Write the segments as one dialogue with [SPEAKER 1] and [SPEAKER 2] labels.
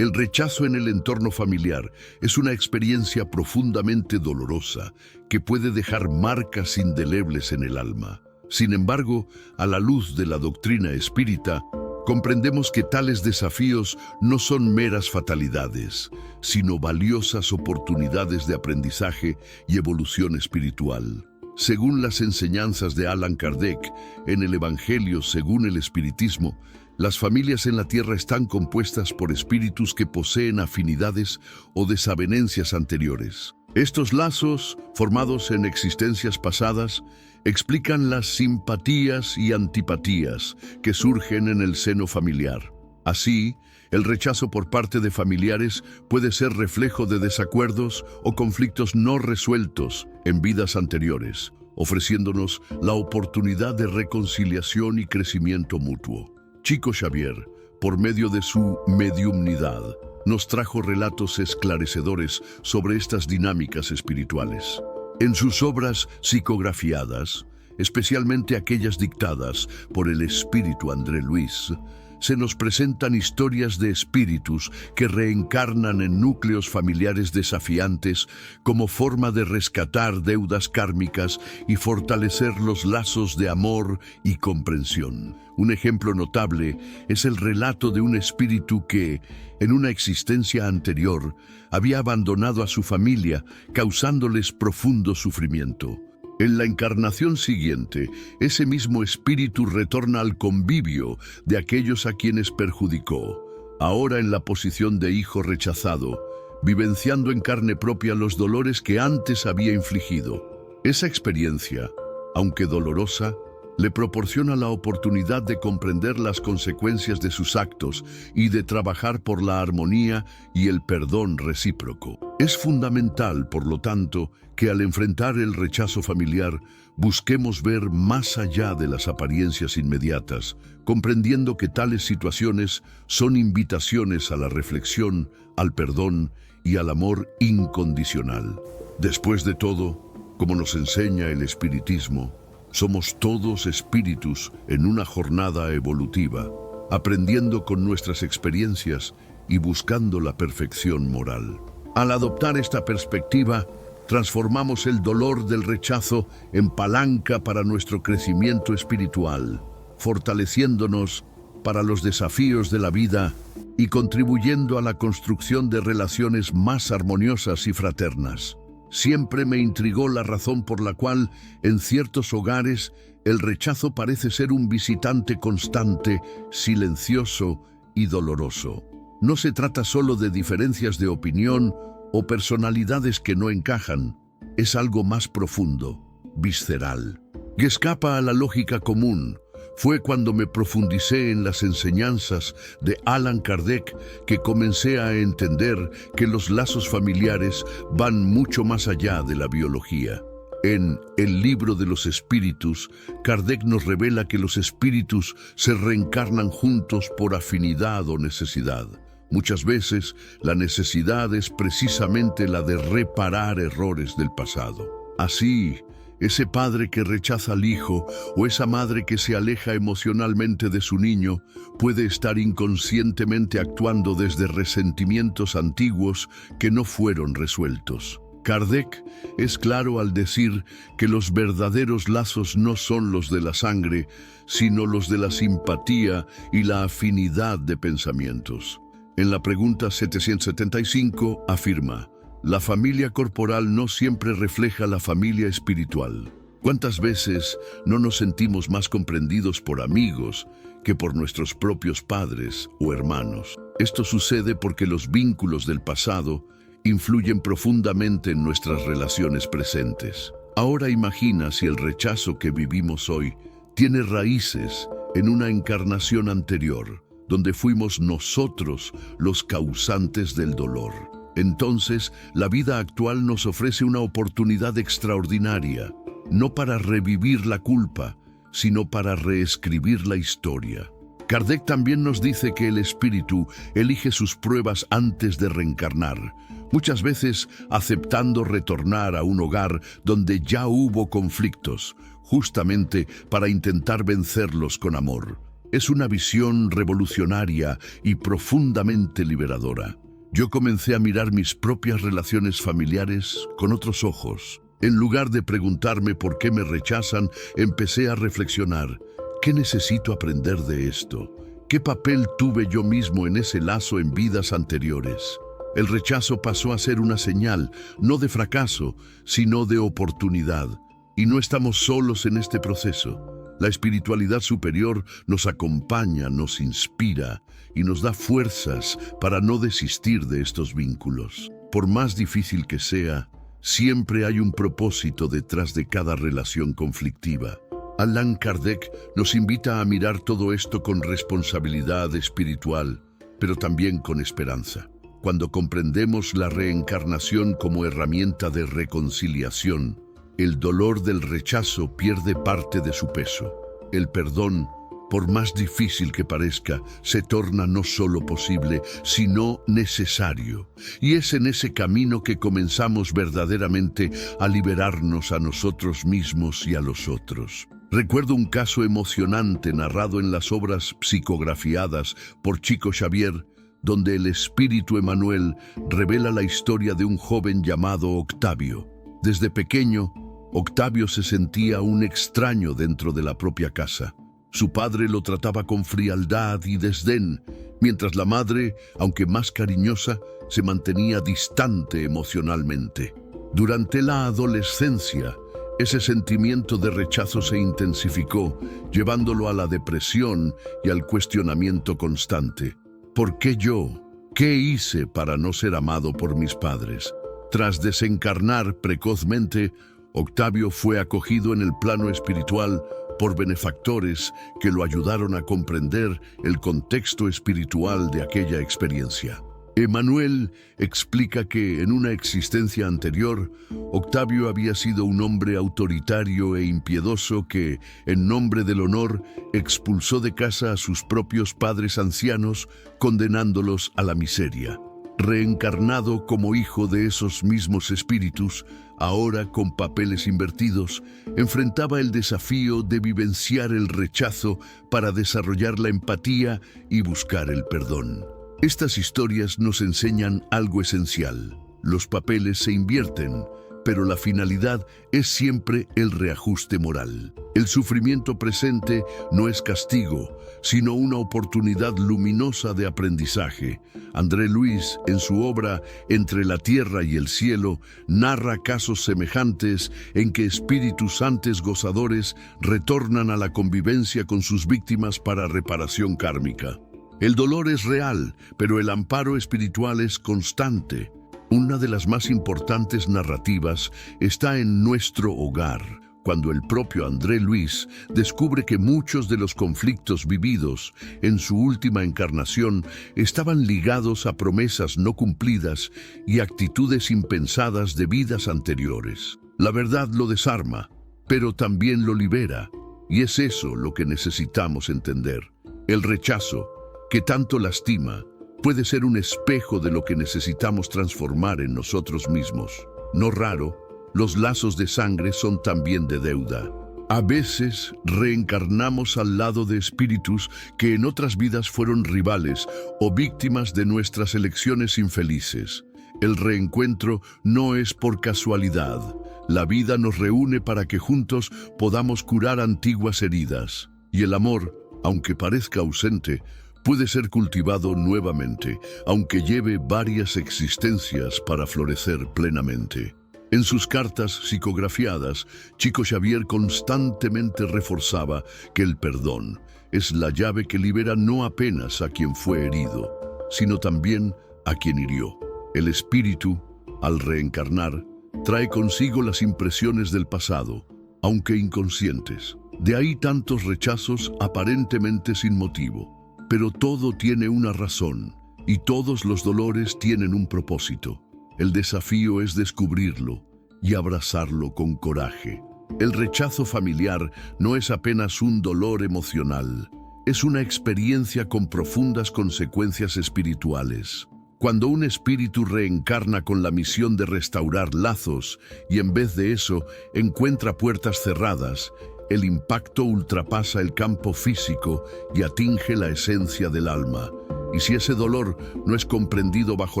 [SPEAKER 1] El rechazo en el entorno familiar es una experiencia profundamente dolorosa que puede dejar marcas indelebles en el alma. Sin embargo, a la luz de la doctrina espírita, comprendemos que tales desafíos no son meras fatalidades, sino valiosas oportunidades de aprendizaje y evolución espiritual. Según las enseñanzas de Allan Kardec, en el Evangelio según el Espiritismo, las familias en la Tierra están compuestas por espíritus que poseen afinidades o desavenencias anteriores. Estos lazos, formados en existencias pasadas, explican las simpatías y antipatías que surgen en el seno familiar. Así, el rechazo por parte de familiares puede ser reflejo de desacuerdos o conflictos no resueltos en vidas anteriores, ofreciéndonos la oportunidad de reconciliación y crecimiento mutuo. Chico Xavier, por medio de su mediumnidad, nos trajo relatos esclarecedores sobre estas dinámicas espirituales. En sus obras psicografiadas, especialmente aquellas dictadas por el espíritu André Luis, se nos presentan historias de espíritus que reencarnan en núcleos familiares desafiantes como forma de rescatar deudas kármicas y fortalecer los lazos de amor y comprensión. Un ejemplo notable es el relato de un espíritu que, en una existencia anterior, había abandonado a su familia, causándoles profundo sufrimiento. En la encarnación siguiente, ese mismo espíritu retorna al convivio de aquellos a quienes perjudicó, ahora en la posición de hijo rechazado, vivenciando en carne propia los dolores que antes había infligido. Esa experiencia, aunque dolorosa, le proporciona la oportunidad de comprender las consecuencias de sus actos y de trabajar por la armonía y el perdón recíproco. Es fundamental, por lo tanto, que al enfrentar el rechazo familiar, busquemos ver más allá de las apariencias inmediatas, comprendiendo que tales situaciones son invitaciones a la reflexión, al perdón y al amor incondicional. Después de todo, como nos enseña el espiritismo, somos todos espíritus en una jornada evolutiva, aprendiendo con nuestras experiencias y buscando la perfección moral. Al adoptar esta perspectiva, transformamos el dolor del rechazo en palanca para nuestro crecimiento espiritual, fortaleciéndonos para los desafíos de la vida y contribuyendo a la construcción de relaciones más armoniosas y fraternas. Siempre me intrigó la razón por la cual, en ciertos hogares, el rechazo parece ser un visitante constante, silencioso y doloroso. No se trata solo de diferencias de opinión o personalidades que no encajan, es algo más profundo, visceral, que escapa a la lógica común. Fue cuando me profundicé en las enseñanzas de Allan Kardec que comencé a entender que los lazos familiares van mucho más allá de la biología. En El libro de los espíritus, Kardec nos revela que los espíritus se reencarnan juntos por afinidad o necesidad. Muchas veces, la necesidad es precisamente la de reparar errores del pasado. Así, ese padre que rechaza al hijo o esa madre que se aleja emocionalmente de su niño puede estar inconscientemente actuando desde resentimientos antiguos que no fueron resueltos. Kardec es claro al decir que los verdaderos lazos no son los de la sangre, sino los de la simpatía y la afinidad de pensamientos. En la pregunta 775 afirma: la familia corporal no siempre refleja la familia espiritual. ¿Cuántas veces no nos sentimos más comprendidos por amigos que por nuestros propios padres o hermanos? Esto sucede porque los vínculos del pasado influyen profundamente en nuestras relaciones presentes. Ahora imagina si el rechazo que vivimos hoy tiene raíces en una encarnación anterior, donde fuimos nosotros los causantes del dolor. Entonces, la vida actual nos ofrece una oportunidad extraordinaria, no para revivir la culpa, sino para reescribir la historia. Kardec también nos dice que el espíritu elige sus pruebas antes de reencarnar, muchas veces aceptando retornar a un hogar donde ya hubo conflictos, justamente para intentar vencerlos con amor. Es una visión revolucionaria y profundamente liberadora. Yo comencé a mirar mis propias relaciones familiares con otros ojos. En lugar de preguntarme por qué me rechazan, empecé a reflexionar: ¿qué necesito aprender de esto? ¿Qué papel tuve yo mismo en ese lazo en vidas anteriores? El rechazo pasó a ser una señal, no de fracaso, sino de oportunidad. Y no estamos solos en este proceso. La espiritualidad superior nos acompaña, nos inspira y nos da fuerzas para no desistir de estos vínculos. Por más difícil que sea, siempre hay un propósito detrás de cada relación conflictiva. Allan Kardec nos invita a mirar todo esto con responsabilidad espiritual, pero también con esperanza. Cuando comprendemos la reencarnación como herramienta de reconciliación, el dolor del rechazo pierde parte de su peso. El perdón, por más difícil que parezca, se torna no solo posible, sino necesario. Y es en ese camino que comenzamos verdaderamente a liberarnos a nosotros mismos y a los otros. Recuerdo un caso emocionante narrado en las obras psicografiadas por Chico Xavier, donde el espíritu Emmanuel revela la historia de un joven llamado Octavio. Desde pequeño, Octavio se sentía un extraño dentro de la propia casa. Su padre lo trataba con frialdad y desdén, mientras la madre, aunque más cariñosa, se mantenía distante emocionalmente. Durante la adolescencia, ese sentimiento de rechazo se intensificó, llevándolo a la depresión y al cuestionamiento constante. ¿Por qué yo? ¿Qué hice para no ser amado por mis padres? Tras desencarnar precozmente, Octavio fue acogido en el plano espiritual por benefactores que lo ayudaron a comprender el contexto espiritual de aquella experiencia. Emmanuel explica que en una existencia anterior, Octavio había sido un hombre autoritario e impiedoso que, en nombre del honor, expulsó de casa a sus propios padres ancianos, condenándolos a la miseria. Reencarnado como hijo de esos mismos espíritus, ahora con papeles invertidos, enfrentaba el desafío de vivenciar el rechazo para desarrollar la empatía y buscar el perdón. Estas historias nos enseñan algo esencial. Los papeles se invierten, pero la finalidad es siempre el reajuste moral. El sufrimiento presente no es castigo, sino una oportunidad luminosa de aprendizaje. André Luis, en su obra Entre la tierra y el cielo, narra casos semejantes en que espíritus antes gozadores retornan a la convivencia con sus víctimas para reparación kármica. El dolor es real, pero el amparo espiritual es constante. Una de las más importantes narrativas está en Nuestro Hogar, cuando el propio André Luis descubre que muchos de los conflictos vividos en su última encarnación estaban ligados a promesas no cumplidas y actitudes impensadas de vidas anteriores. La verdad lo desarma, pero también lo libera, y es eso lo que necesitamos entender. El rechazo, que tanto lastima, puede ser un espejo de lo que necesitamos transformar en nosotros mismos. No raro, los lazos de sangre son también de deuda. A veces reencarnamos al lado de espíritus que en otras vidas fueron rivales o víctimas de nuestras elecciones infelices. El reencuentro no es por casualidad. La vida nos reúne para que juntos podamos curar antiguas heridas. Y el amor, aunque parezca ausente, puede ser cultivado nuevamente, aunque lleve varias existencias para florecer plenamente. En sus cartas psicografiadas, Chico Xavier constantemente reforzaba que el perdón es la llave que libera no apenas a quien fue herido, sino también a quien hirió. El espíritu, al reencarnar, trae consigo las impresiones del pasado, aunque inconscientes. De ahí tantos rechazos aparentemente sin motivo. Pero todo tiene una razón, y todos los dolores tienen un propósito. El desafío es descubrirlo y abrazarlo con coraje. El rechazo familiar no es apenas un dolor emocional, es una experiencia con profundas consecuencias espirituales. Cuando un espíritu reencarna con la misión de restaurar lazos y en vez de eso encuentra puertas cerradas, el impacto ultrapasa el campo físico y atinge la esencia del alma. Y si ese dolor no es comprendido bajo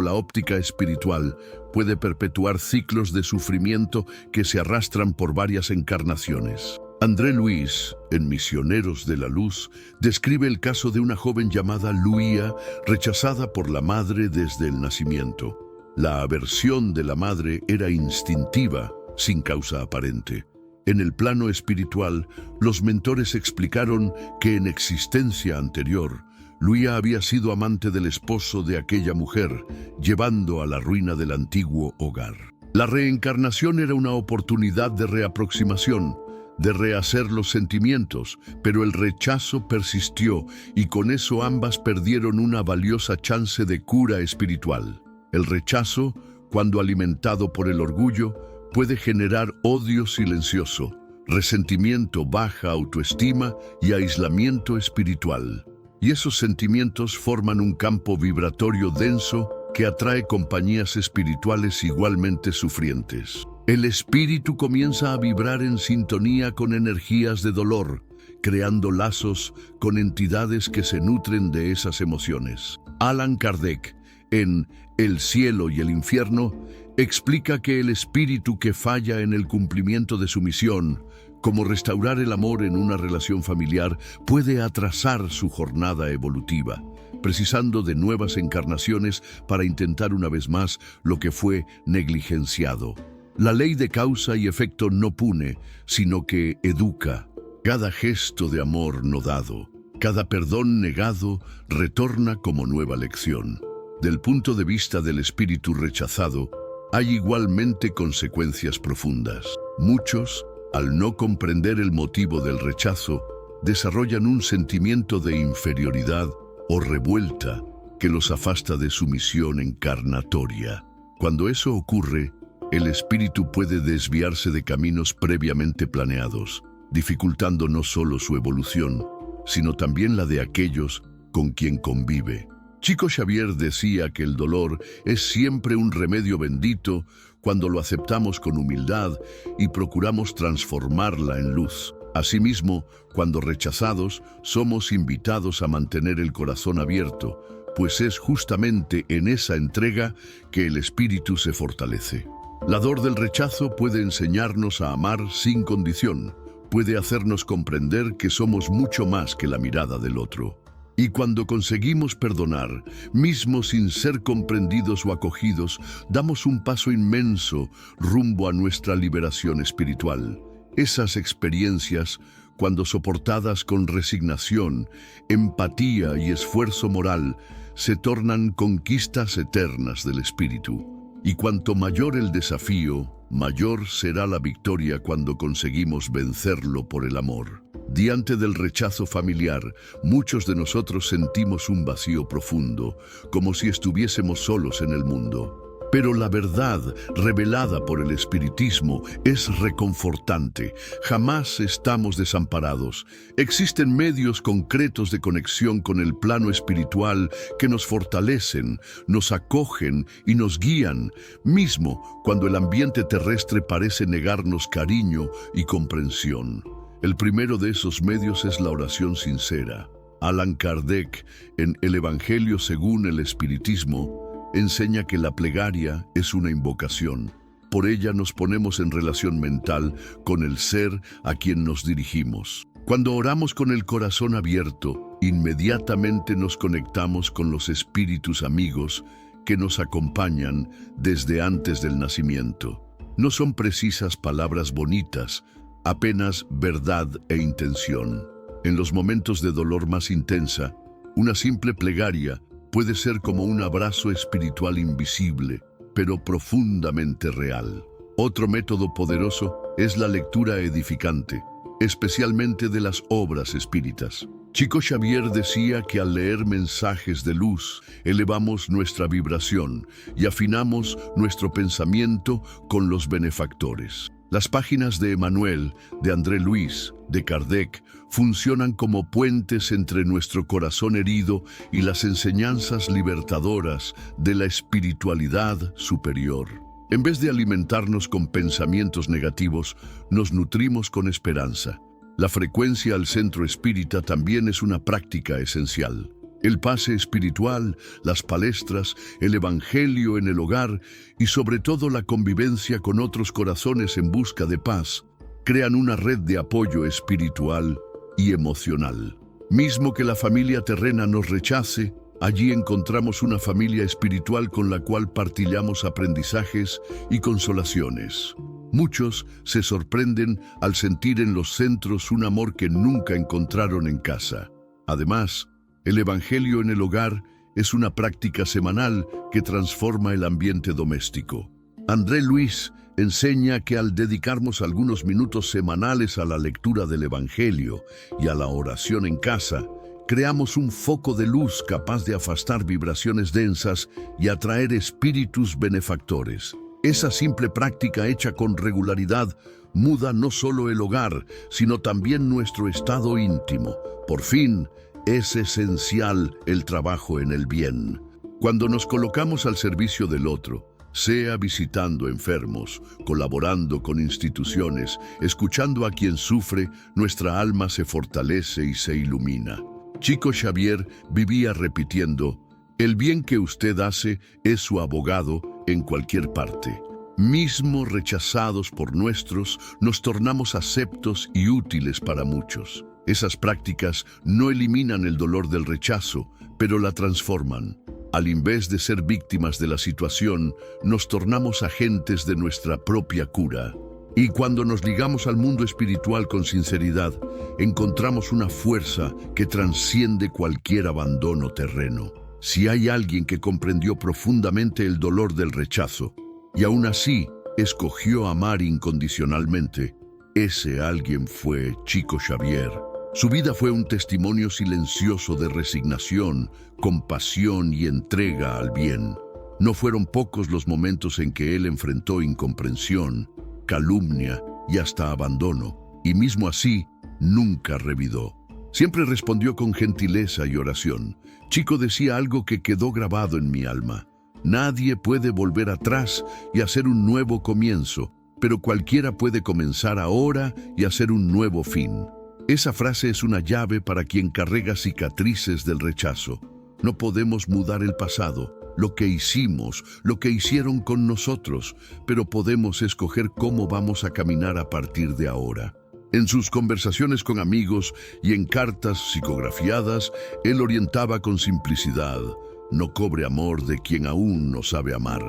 [SPEAKER 1] la óptica espiritual, puede perpetuar ciclos de sufrimiento que se arrastran por varias encarnaciones. André Luis, en Misioneros de la Luz, describe el caso de una joven llamada Luía, rechazada por la madre desde el nacimiento. La aversión de la madre era instintiva, sin causa aparente. En el plano espiritual, los mentores explicaron que en existencia anterior, Luía había sido amante del esposo de aquella mujer, llevando a la ruina del antiguo hogar. La reencarnación era una oportunidad de reaproximación, de rehacer los sentimientos, pero el rechazo persistió y con eso ambas perdieron una valiosa chance de cura espiritual. El rechazo, cuando alimentado por el orgullo, puede generar odio silencioso, resentimiento, baja autoestima y aislamiento espiritual. Y esos sentimientos forman un campo vibratorio denso que atrae compañías espirituales igualmente sufrientes. El espíritu comienza a vibrar en sintonía con energías de dolor, creando lazos con entidades que se nutren de esas emociones. Allan Kardec, en El cielo y el infierno, explica que el espíritu que falla en el cumplimiento de su misión, como restaurar el amor en una relación familiar, puede atrasar su jornada evolutiva, precisando de nuevas encarnaciones para intentar una vez más lo que fue negligenciado. La ley de causa y efecto no pune, sino que educa. Cada gesto de amor no dado, cada perdón negado, retorna como nueva lección. Del punto de vista del espíritu rechazado, hay igualmente consecuencias profundas. Muchos, al no comprender el motivo del rechazo, desarrollan un sentimiento de inferioridad o revuelta que los afasta de su misión encarnatoria. Cuando eso ocurre, el espíritu puede desviarse de caminos previamente planeados, dificultando no solo su evolución, sino también la de aquellos con quien convive. Chico Xavier decía que el dolor es siempre un remedio bendito cuando lo aceptamos con humildad y procuramos transformarla en luz. Asimismo, cuando rechazados, somos invitados a mantener el corazón abierto, pues es justamente en esa entrega que el espíritu se fortalece. La dor del rechazo puede enseñarnos a amar sin condición, puede hacernos comprender que somos mucho más que la mirada del otro. Y cuando conseguimos perdonar, mismo sin ser comprendidos o acogidos, damos un paso inmenso rumbo a nuestra liberación espiritual. Esas experiencias, cuando soportadas con resignación, empatía y esfuerzo moral, se tornan conquistas eternas del espíritu. Y cuanto mayor el desafío, mayor será la victoria cuando conseguimos vencerlo por el amor. Diante del rechazo familiar, muchos de nosotros sentimos un vacío profundo, como si estuviésemos solos en el mundo. Pero la verdad, revelada por el espiritismo, es reconfortante. Jamás estamos desamparados. Existen medios concretos de conexión con el plano espiritual que nos fortalecen, nos acogen y nos guían, mismo cuando el ambiente terrestre parece negarnos cariño y comprensión. El primero de esos medios es la oración sincera. Allan Kardec, en El Evangelio según el Espiritismo, enseña que la plegaria es una invocación. Por ella nos ponemos en relación mental con el ser a quien nos dirigimos. Cuando oramos con el corazón abierto, inmediatamente nos conectamos con los espíritus amigos que nos acompañan desde antes del nacimiento. No son precisas palabras bonitas, apenas verdad e intención. En los momentos de dolor más intensa, una simple plegaria puede ser como un abrazo espiritual invisible, pero profundamente real. Otro método poderoso es la lectura edificante, especialmente de las obras espíritas. Chico Xavier decía que al leer mensajes de luz, elevamos nuestra vibración y afinamos nuestro pensamiento con los benefactores. Las páginas de Emmanuel, de André Luis, de Kardec, funcionan como puentes entre nuestro corazón herido y las enseñanzas libertadoras de la espiritualidad superior. En vez de alimentarnos con pensamientos negativos, nos nutrimos con esperanza. La frecuencia al centro espírita también es una práctica esencial. El pase espiritual, las palestras, el evangelio en el hogar y sobre todo la convivencia con otros corazones en busca de paz crean una red de apoyo espiritual y emocional. Mismo que la familia terrena nos rechace, allí encontramos una familia espiritual con la cual partilhamos aprendizajes y consolaciones. Muchos se sorprenden al sentir en los centros un amor que nunca encontraron en casa. Además, el evangelio en el hogar es una práctica semanal que transforma el ambiente doméstico. André Luis enseña que al dedicarnos algunos minutos semanales a la lectura del evangelio y a la oración en casa, creamos un foco de luz capaz de afastar vibraciones densas y atraer espíritus benefactores. Esa simple práctica hecha con regularidad muda no solo el hogar, sino también nuestro estado íntimo. Por fin, es esencial el trabajo en el bien. Cuando nos colocamos al servicio del otro, sea visitando enfermos, colaborando con instituciones, escuchando a quien sufre, nuestra alma se fortalece y se ilumina. Chico Xavier vivía repitiendo: el bien que usted hace es su abogado en cualquier parte. Mismo rechazados por nuestros, nos tornamos aceptos y útiles para muchos. Esas prácticas no eliminan el dolor del rechazo, pero la transforman. En vez de ser víctimas de la situación, nos tornamos agentes de nuestra propia cura. Y cuando nos ligamos al mundo espiritual con sinceridad, encontramos una fuerza que trasciende cualquier abandono terreno. Si hay alguien que comprendió profundamente el dolor del rechazo y aún así escogió amar incondicionalmente, ese alguien fue Chico Xavier. Su vida fue un testimonio silencioso de resignación, compasión y entrega al bien. No fueron pocos los momentos en que él enfrentó incomprensión, calumnia y hasta abandono, y mismo así, nunca revidó. Siempre respondió con gentileza y oración. Chico decía algo que quedó grabado en mi alma: nadie puede volver atrás y hacer un nuevo comienzo, pero cualquiera puede comenzar ahora y hacer un nuevo fin. Esa frase es una llave para quien carga cicatrices del rechazo. No podemos mudar el pasado, lo que hicimos, lo que hicieron con nosotros, pero podemos escoger cómo vamos a caminar a partir de ahora. En sus conversaciones con amigos y en cartas psicografiadas, él orientaba con simplicidad: no cobre amor de quien aún no sabe amar,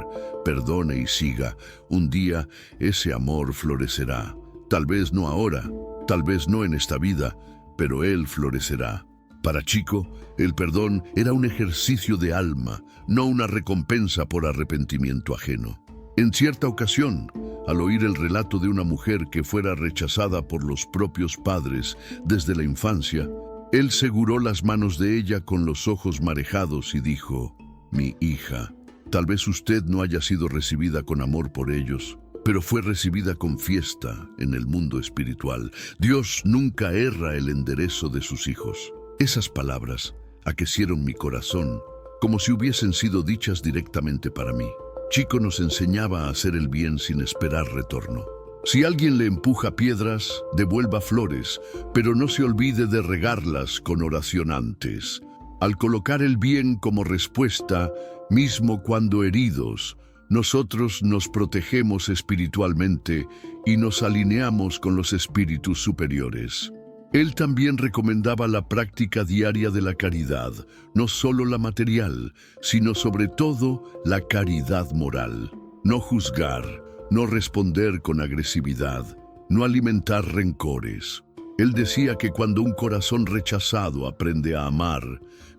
[SPEAKER 1] perdone y siga. Un día ese amor florecerá. Tal vez no ahora, tal vez no en esta vida, pero él florecerá. Para Chico, el perdón era un ejercicio de alma, no una recompensa por arrepentimiento ajeno. En cierta ocasión, al oír el relato de una mujer que fuera rechazada por los propios padres desde la infancia, él seguró las manos de ella con los ojos marejados y dijo: mi hija, tal vez usted no haya sido recibida con amor por ellos, pero fue recibida con fiesta en el mundo espiritual. Dios nunca erra el enderezo de sus hijos. Esas palabras aquecieron mi corazón, como si hubiesen sido dichas directamente para mí. Chico nos enseñaba a hacer el bien sin esperar retorno. Si alguien le empuja piedras, devuelva flores, pero no se olvide de regarlas con oración antes. Al colocar el bien como respuesta, mismo cuando heridos, nosotros nos protegemos espiritualmente y nos alineamos con los espíritus superiores. Él también recomendaba la práctica diaria de la caridad, no solo la material, sino sobre todo la caridad moral. No juzgar, no responder con agresividad, no alimentar rencores. Él decía que cuando un corazón rechazado aprende a amar,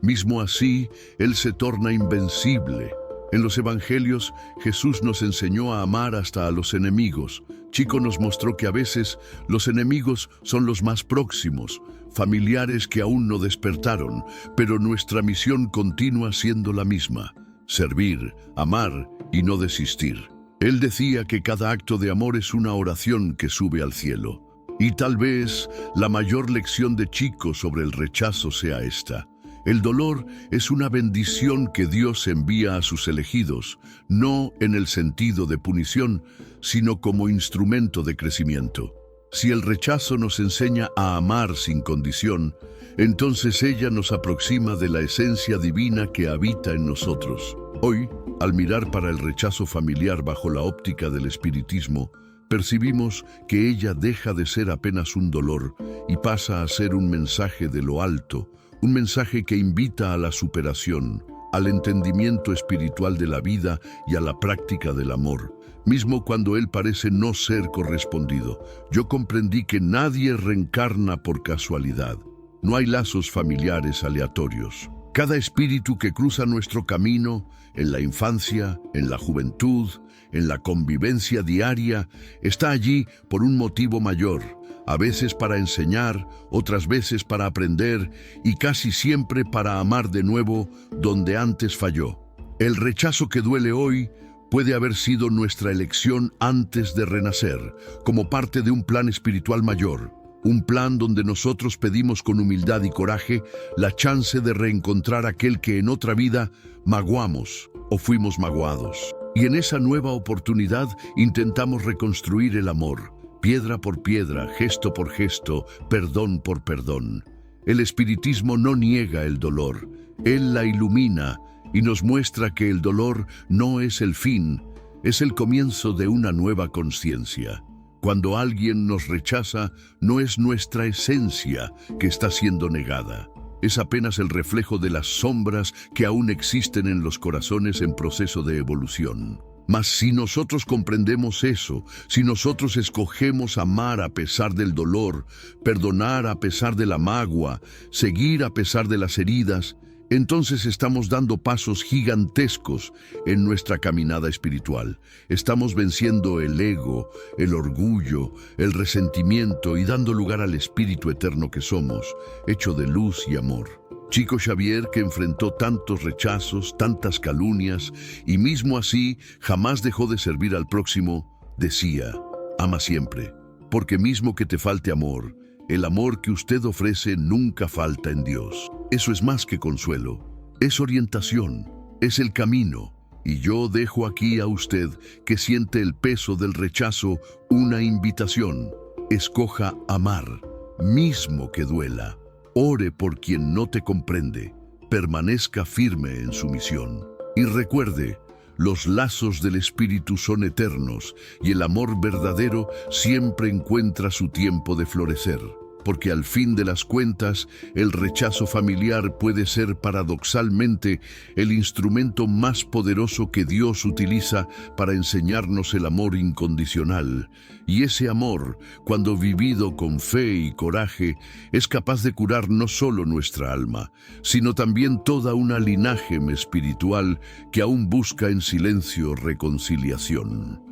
[SPEAKER 1] mismo así, él se torna invencible. En los evangelios, Jesús nos enseñó a amar hasta a los enemigos. Chico nos mostró que a veces los enemigos son los más próximos, familiares que aún no despertaron, pero nuestra misión continúa siendo la misma: servir, amar y no desistir. Él decía que cada acto de amor es una oración que sube al cielo. Y tal vez la mayor lección de Chico sobre el rechazo sea esta: el dolor es una bendición que Dios envía a sus elegidos, no en el sentido de punición, sino como instrumento de crecimiento. Si el rechazo nos enseña a amar sin condición, entonces ella nos aproxima de la esencia divina que habita en nosotros. Hoy, al mirar para el rechazo familiar bajo la óptica del espiritismo, percibimos que ella deja de ser apenas un dolor y pasa a ser un mensaje de lo alto, un mensaje que invita a la superación, al entendimiento espiritual de la vida y a la práctica del amor. Mismo cuando él parece no ser correspondido, yo comprendí que nadie reencarna por casualidad. No hay lazos familiares aleatorios. Cada espíritu que cruza nuestro camino, en la infancia, en la juventud, en la convivencia diaria, está allí por un motivo mayor, a veces para enseñar, otras veces para aprender y casi siempre para amar de nuevo donde antes falló. El rechazo que duele hoy puede haber sido nuestra elección antes de renacer, como parte de un plan espiritual mayor. Un plan donde nosotros pedimos con humildad y coraje la chance de reencontrar aquel que en otra vida maguamos o fuimos maguados. Y en esa nueva oportunidad intentamos reconstruir el amor, piedra por piedra, gesto por gesto, perdón por perdón. El espiritismo no niega el dolor, él la ilumina y nos muestra que el dolor no es el fin, es el comienzo de una nueva conciencia. Cuando alguien nos rechaza, no es nuestra esencia que está siendo negada. Es apenas el reflejo de las sombras que aún existen en los corazones en proceso de evolución. Mas si nosotros comprendemos eso, si nosotros escogemos amar a pesar del dolor, perdonar a pesar de la magua, seguir a pesar de las heridas, entonces estamos dando pasos gigantescos en nuestra caminada espiritual. Estamos venciendo el ego, el orgullo, el resentimiento y dando lugar al espíritu eterno que somos, hecho de luz y amor. Chico Xavier, que enfrentó tantos rechazos, tantas calumnias y mismo así jamás dejó de servir al próximo, decía: ama siempre, porque mismo que te falte amor, el amor que usted ofrece nunca falta en Dios. Eso es más que consuelo, es orientación, es el camino. Y yo dejo aquí a usted que siente el peso del rechazo una invitación. Escoja amar, mismo que duela. Ore por quien no te comprende. Permanezca firme en su misión. Y recuerde, los lazos del espíritu son eternos y el amor verdadero siempre encuentra su tiempo de florecer. Porque al fin de las cuentas, el rechazo familiar puede ser paradoxalmente el instrumento más poderoso que Dios utiliza para enseñarnos el amor incondicional. Y ese amor, cuando vivido con fe y coraje, es capaz de curar no solo nuestra alma, sino también toda una linaje espiritual que aún busca en silencio reconciliación.